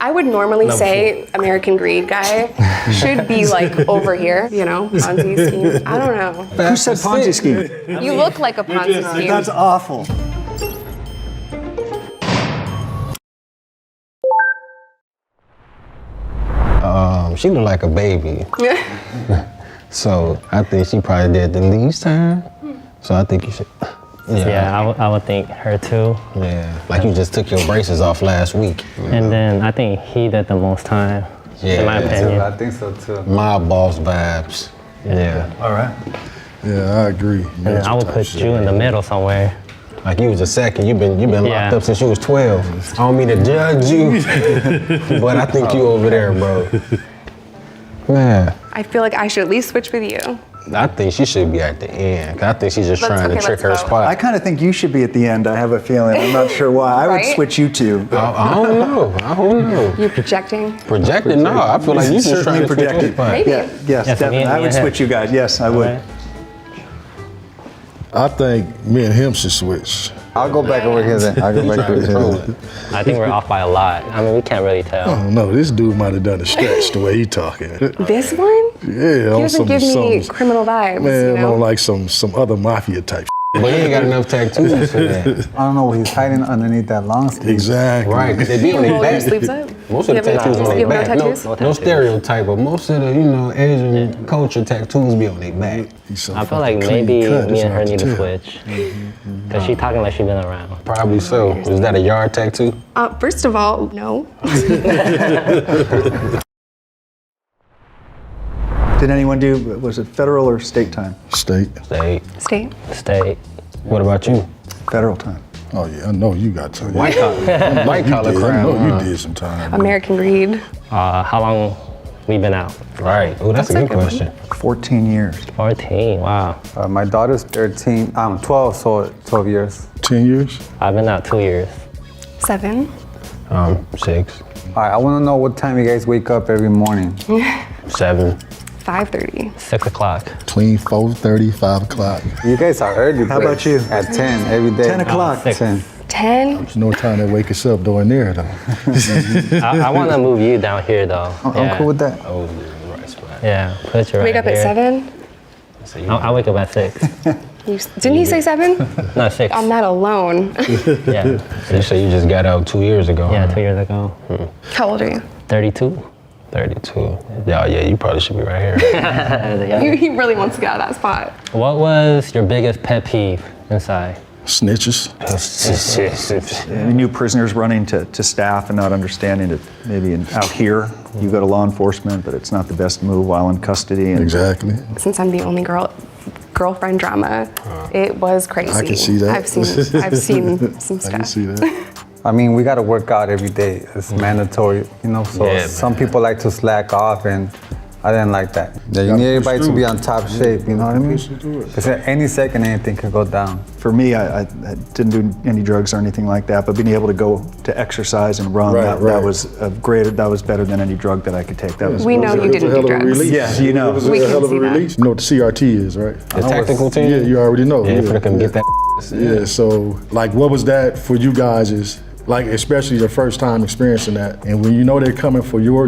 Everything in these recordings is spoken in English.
I would normally say American Greed guy should be like over here, you know, Ponzi scheme. I don't know. Who said Ponzi scheme? You look like a Ponzi scheme. That's awful. She looked like a baby. So I think she probably did the least time. So I think you should. Yeah, I would think her too. Yeah, like you just took your braces off last week. And then I think he did the most time, in my opinion. I think so too. Mob boss vibes. Yeah. All right. Yeah, I agree. And I would put you in the middle somewhere. Like you was a second. You've been locked up since you was 12. I don't mean to judge you, but I think you over there, bro. Man. I feel like I should at least switch with you. I think she should be at the end. 'Cause I think she's just trying to trick her spot. I kind of think you should be at the end. I have a feeling. I'm not sure why. I would switch you two. I don't know. I don't know. You're projecting? Projecting? No, I feel like you just trying to project switch her spot. Maybe. Yeah, yes, definitely. I would switch you guys. Yes, I would. I think me and him should switch. I'll go back over here then. I'll go back over here. I think we're off by a lot. I mean, we can't really tell. I don't know. This dude might have done a stretch the way he talking. This one? Yeah, He doesn't give me criminal vibes, Man, you know? on like some other mafia type. But he ain't got enough tattoos for that. I don't know what he's hiding underneath that long sleeve. Exactly. Right, because they be on their Roll your back. sleeves up. Most of the tattoos on You their have no back. tattoos? No stereotype, but most of the, Asian culture tattoos be on their back. I feel like maybe me and her need to switch. Because she's talking like she's been around. Probably so. Is that a yard tattoo? First of all, no. Did anyone do, was it federal or state time? State. State. What about you? Federal time. Oh yeah, I know you got time. White collar I crime. know you did some time. American Greed. How long we been out? Right. Oh, that's a good question. 14 years. 14, wow. My daughter's 13. I'm 12, so 12 years. 10 years? I've been out 2 years. 7. 6. All right, I want to know what time you guys wake up every morning. 7. 5:30. 6 o'clock. Between 4:30, 5 o'clock. You guys are early. How about you? At 10 every day. 10 o'clock. 10. 10. There's no time to wake us up doing there though. I want to move you down here though. I'm cool with that. Oh, the right spot. Yeah, put you right Wake up here. at 7. I wake up at 6. Didn't he say 7? No, 6. I'm not alone. Yeah. You say you just got out 2 years ago. Yeah, huh? 2 years ago. How old are you? 32. 32. Yeah, you probably should be right here. He really wants to get out of that spot. What was your biggest pet peeve inside? Snitches. New prisoners running to staff and not understanding that maybe out here you go to law enforcement, but it's not the best move while in custody. And Exactly. Since I'm the only girlfriend drama, it was crazy. I can see that. I've seen some stuff. I can see that. I mean, we got to work out every day. It's mandatory, So Yeah, some people like to slack off, and I didn't like that. Yeah, you need everybody to be on top shape, you know what I mean? Because at any second, anything could go down. For me, I didn't do any drugs or anything like that, but being able to go to exercise and run, that was that was better than any drug that I could take. That was We know you didn't do drugs. Yeah, you know. It was We a can hell of a see that. release. You know what the CRT is, right? The tactical team? Yeah, you already know. Yeah, finna come get that. Yeah, so like what was that for you guys is like especially your first time experiencing that, and when you know they're coming for your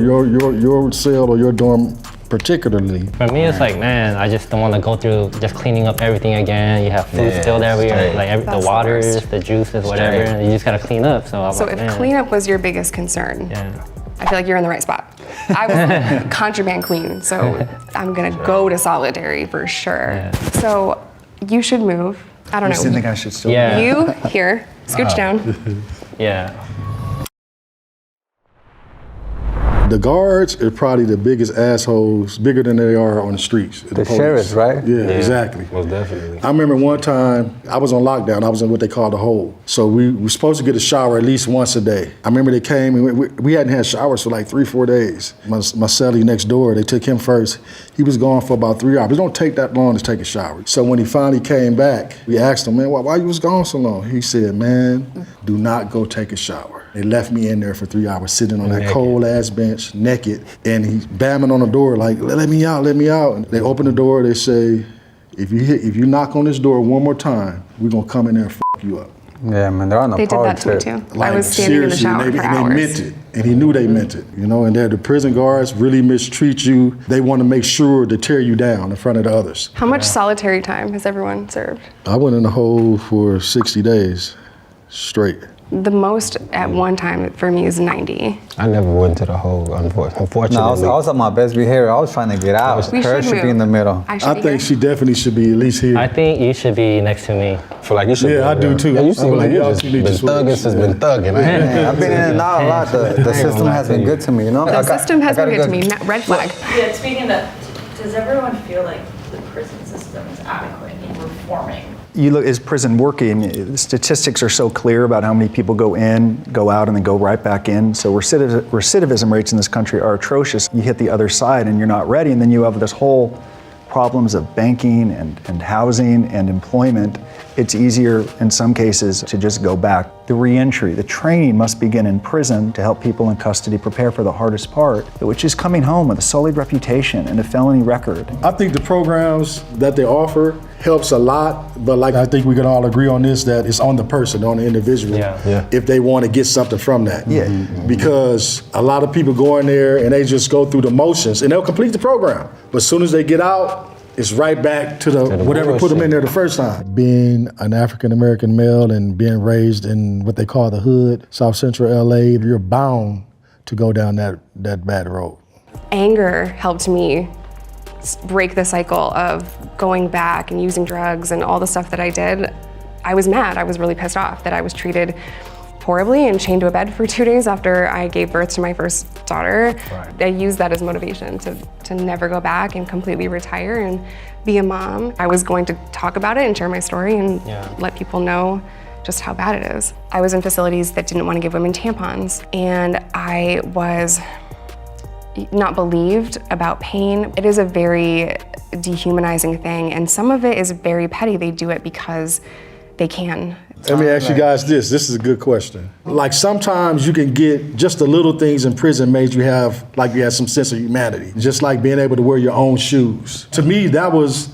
cell or your dorm particularly. For me, it's like, man, I just don't want to go through just cleaning up everything again. You have food spilled everywhere, like That's the the waters, worst. the juices, whatever. And you just gotta clean up. So I was So like, if man. cleanup was your biggest concern, Yeah. I feel like you're in the right spot. I was contraband queen, so I'm gonna go to solitary for sure. Yeah. So you should move. I don't I just didn't think know. I should still. Yeah. You here, scooch down. Yeah. The guards are probably the biggest assholes, bigger than they are on the streets. The sheriffs, right? Yeah, exactly. Most definitely. I remember one time I was on lockdown. I was in what they call the hole. So we were supposed to get a shower at least once a day. I remember they came and we hadn't had showers for like 3-4 days. My cellie next door, they took him first. He was gone for about 3 hours. It don't take that long to take a shower. So when he finally came back, we asked him, man, why you was gone so long? He said, man, do not go take a shower. They left me in there for 3 hours sitting on that cold ass bench, naked, and he's bamming on the door like, let me out, let me out. And they open the door, they say, if you knock on this door one more time, we're gonna come in there and fuck you up. Yeah, man, they're on a They did power that to me trip. too. I was standing in the seriously, shower and for they hours. meant it, and he knew they meant it, you know. And the prison guards really mistreat you. They want to make sure to tear you down in front of the others. How much solitary time has everyone served? I went in the hole for 60 days straight. The most at one time for me is 90. I never went to the hole, unfortunately. No, I was on my best behavior. I was trying to get out. We Her should move. be in the middle. I should I be think here. she definitely should be at least here. I think you should be next to me. I feel like you should. Yeah, I do too. Yeah, you I seem believe like you y'all just two need been to switch. thugging since been thugging. Yeah, I've been in and out a lot. The system has been good to me, you know? The system has been good to me. Red flag. Yeah, speaking of that, does everyone feel like the prison system is adequate in reforming? You look, is prison working? The statistics are so clear about how many people go in, go out, and then go right back in. So recidivism rates in this country are atrocious. You hit the other side and you're not ready, and then you have this whole problems of banking and housing and employment. It's easier in some cases to just go back. The reentry, the training must begin in prison to help people in custody prepare for the hardest part, which is coming home with a solid reputation and a felony record. I think the programs that they offer helps a lot, but like I think we can all agree on this, that it's on the person, on the individual, Yeah. if they want to get something from that. Yeah. Because a lot of people go in there and they just go through the motions and they'll complete the program. But as soon as they get out, it's right back to the whatever put them in there the first time. Being an African American male and being raised in what they call the hood, South Central LA, you're bound to go down that bad road. Anger helped me break the cycle of going back and using drugs and all the stuff that I did. I was mad. I was really pissed off that I was treated horribly and chained to a bed for 2 days after I gave birth to my first daughter. I used that as motivation to never go back and completely retire and be a mom. I was going to talk about it and share my story and let people know just how bad it is. I was in facilities that didn't want to give women tampons, and I was not believed about pain. It is a very dehumanizing thing, and some of it is very petty. They do it because they can. Let me ask you guys this. This is a good question. Like sometimes you can get just the little things in prison made you have, like you had some sense of humanity. Just like being able to wear your own shoes. To me, that was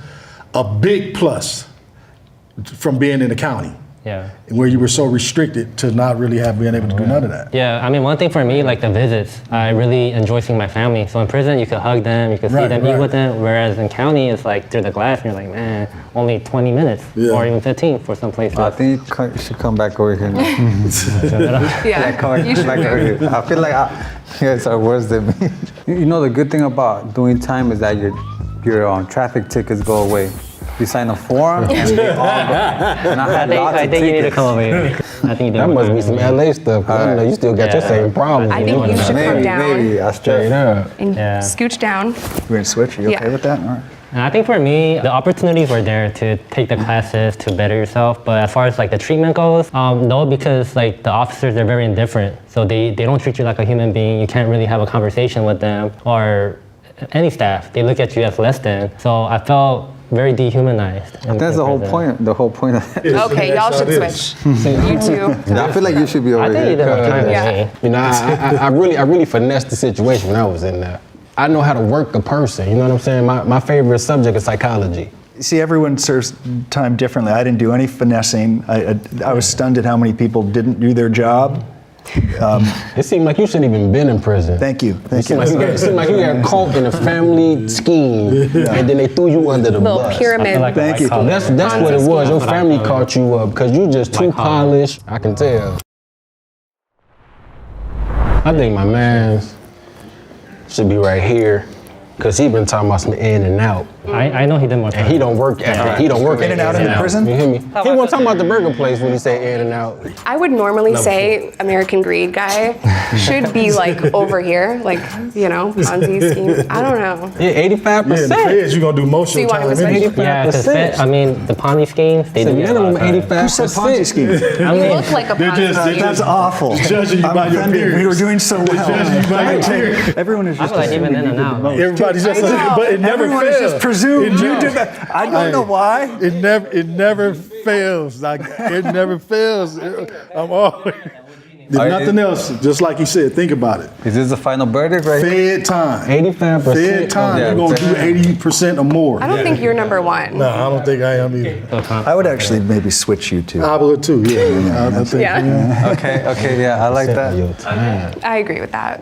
a big plus from being in the county. Yeah. Where you were so restricted to not really have been able to do none of that. Yeah, I mean, one thing for me, like the visits, I really enjoy seeing my family. So in prison, you could hug them, you could see them, eat with them. Whereas in county, it's like through the glass, and you're like, man, only 20 minutes or even 15 for some places. I think you should come back over here now. Yeah, Come back over here. I feel like you guys are worse than me. You know, the good thing about doing time is that your traffic tickets go away. You sign a form and they all go. And I had lots I of think you need to tickets. come over here. I think you That must be some LA stuff. 'Cause I know you still got your same problem. I think you should come down Maybe. I Straight up. and Yeah. scooch down. We're gonna switch, are you okay Yeah. with that? All right. And I think for me, the opportunities were there to take the classes to better yourself. But as far as like the treatment goes, no, because like the officers, they're very indifferent. So they don't treat you like a human being. You can't really have a conversation with them or any staff. They look at you as less than. So I felt very dehumanized. That's the whole point. The whole point of it. Okay, y'all should switch. You two. I feel like you should be over I think you here. did enough time Yeah. with me. You know, I really finessed the situation when I was in there. I know how to work a person. You know what I'm saying? My favorite subject is psychology. See, everyone serves time differently. I didn't do any finessing. I was stunned at how many people didn't do their job. It seemed like you shouldn't even been in prison. Thank you. It seemed like you got caught in a family scheme, and then they threw you under the Little bus. pyramid. Like Thank you. That's what it was. Your family caught you up because you just too polished. I can tell. I think my man should be right here because he been talking about some in and out. I know he did more time. And he don't work at he don't work In and out of the prison? You hear me? He wasn't talking about the burger place when he say in and out. I would normally say American Greed guy should be like over here, like, you know, Ponzi scheme. I don't know. Yeah, 85%. Yeah, the feds, you're gonna do most So of you your want him time to switch? anyway. Yeah, because I mean, the Ponzi schemes, they It's a do get a lot minimum of time. 85%. Who said Ponzi scheme? I You mean, look like a Ponzi scheme. That's awful. Judging you I'm by your offended. appearance. We were doing so well. Judging you by your appearance. Everyone is I just feel like even assuming in you and did the out. most. Everybody's just, but it never Everyone fails. is just presumed It you never- did that. I don't know why. It never fails. Like it never fails. I'm always. If nothing else, just like he said, think about it. Is this the final verdict, right? Fed time. 85%. Fed time. Yeah, You're gonna do 80% or more. I don't think you're number one. No, I don't think I am either. I would actually maybe switch you two. I would too. Yeah. I think, Yeah. Okay, yeah, I like that. Your time. I agree with that.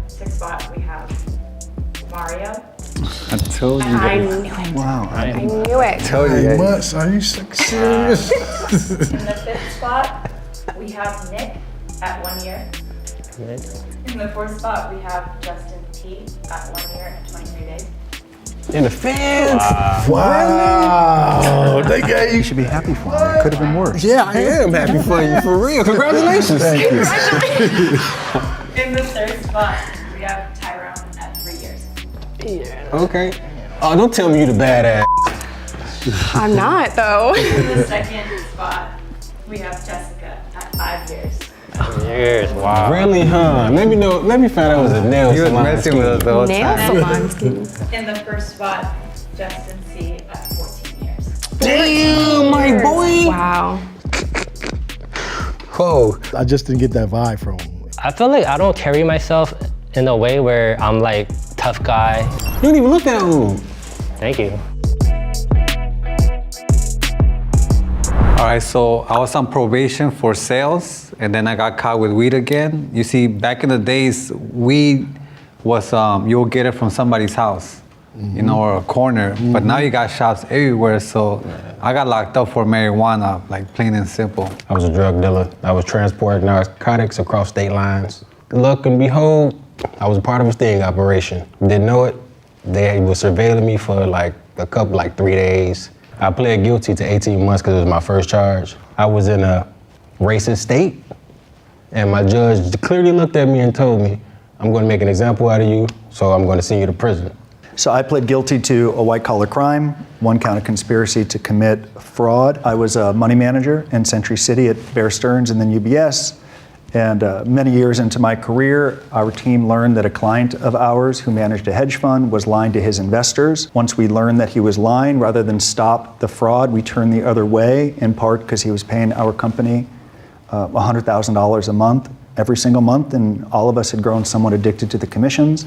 6th spot, we have Mario. I told you. I knew it. Wow. I knew it. Told you. 8 months. Are you serious? In the 5th spot, we have Nick at 1 year. In the 4th spot, we have Justin T at 1 year and 23 days. In the fence. Wow. They gave You should be happy for me. It could have been worse. Yeah, I am happy for you, for real. Congratulations. Thank you. In the 3rd spot, we have Tyrone at 3 years. Okay. Oh, don't tell me you the badass. I'm not, though. In the 2nd spot, we have Jessica at 5 years. Years, wow. Really, huh? Let me find out it was a nail He was salon messing with us the whole Nail time. salon scheme. In the 1st spot, Justin C at 14 years. Damn, my boy. Wow. Whoa. I just didn't get that vibe from him. I feel like I don't carry myself in a way where I'm like tough guy. You don't even look that old. Thank you. All right, so I was on probation for sales, and then I got caught with weed again. You see, back in the days, weed was you'll get it from somebody's house, you know, or a corner. But now you got shops everywhere, so I got locked up for marijuana, like plain and simple. I was a drug dealer. I was transporting narcotics across state lines. Luck and behold, I was a part of a sting operation. Didn't know it. They were surveilling me for like 3 days. I pled guilty to 18 months because it was my first charge. I was in a racist state, and my judge clearly looked at me and told me, I'm going to make an example out of you, so I'm going to send you to prison. So I pled guilty to a white-collar crime, 1 count of conspiracy to commit fraud. I was a money manager in Century City at Bear Stearns and then UBS. And many years into my career, our team learned that a client of ours who managed a hedge fund was lying to his investors. Once we learned that he was lying, rather than stop the fraud, we turned the other way, in part because he was paying our company $100,000 a month, every single month, and all of us had grown somewhat addicted to the commissions.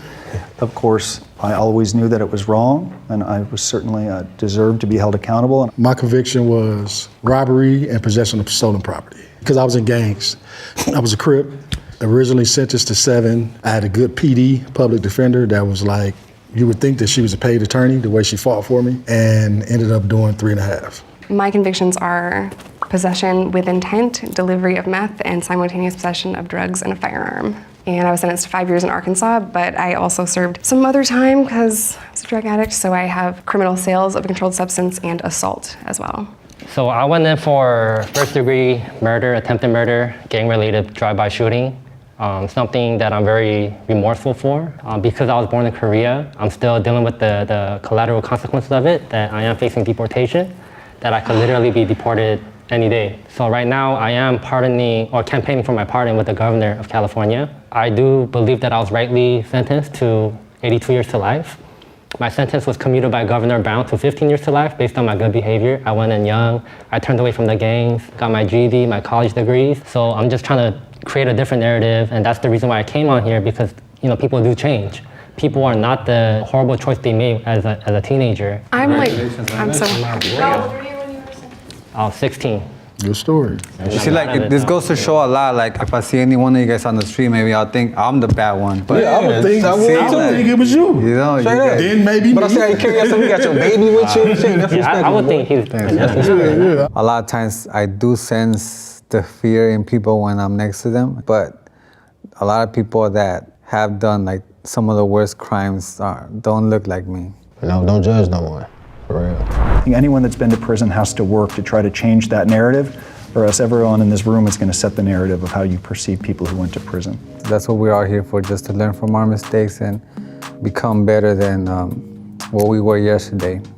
Of course, I always knew that it was wrong, and I was certainly deserved to be held accountable. My conviction was robbery and possession of stolen property. Because I was in gangs. I was a Crip, originally sentenced to 7. I had a good PD, public defender, that was like, you would think that she was a paid attorney, the way she fought for me, and ended up doing 3.5. My convictions are possession with intent, delivery of meth, and simultaneous possession of drugs and a firearm. And I was sentenced to 5 years in Arkansas, but I also served some other time because I was a drug addict, so I have criminal sales of a controlled substance and assault as well. So I went in for first-degree murder, attempted murder, gang-related drive-by shooting. Something that I'm very remorseful for. Because I was born in Korea, I'm still dealing with the collateral consequences of it, that I am facing deportation, that I could literally be deported any day. So right now I am pardoning or campaigning for my pardon with the governor of California. I do believe that I was rightly sentenced to 82 years to life. My sentence was commuted by Governor Brown to 15 years to life based on my good behavior. I went in young, I turned away from the gangs, got my GED, my college degrees. So I'm just trying to create a different narrative, and that's the reason why I came on here, because people do change. People are not the horrible choice they made as a teenager. I'm so. How old were you when you were sentenced? I was 16. Good story. You see, like, this goes to show a lot. Like, if I see any one of you guys on the street, maybe I'll think I'm the bad one. But I would think, I would think it was you. you know, you guys, Then maybe But I see how you carry yourself. You got your baby with you. That's Yeah, I would think he's a lot of times I do sense the fear in people when I'm next to them. But a lot of people that have done like some of the worst crimes don't look like me. No, don't judge no one. For real. I think anyone that's been to prison has to work to try to change that narrative, or else everyone in this room is going to set the narrative of how you perceive people who went to prison. That's what we're all here for, just to learn from our mistakes and become better than what we were yesterday.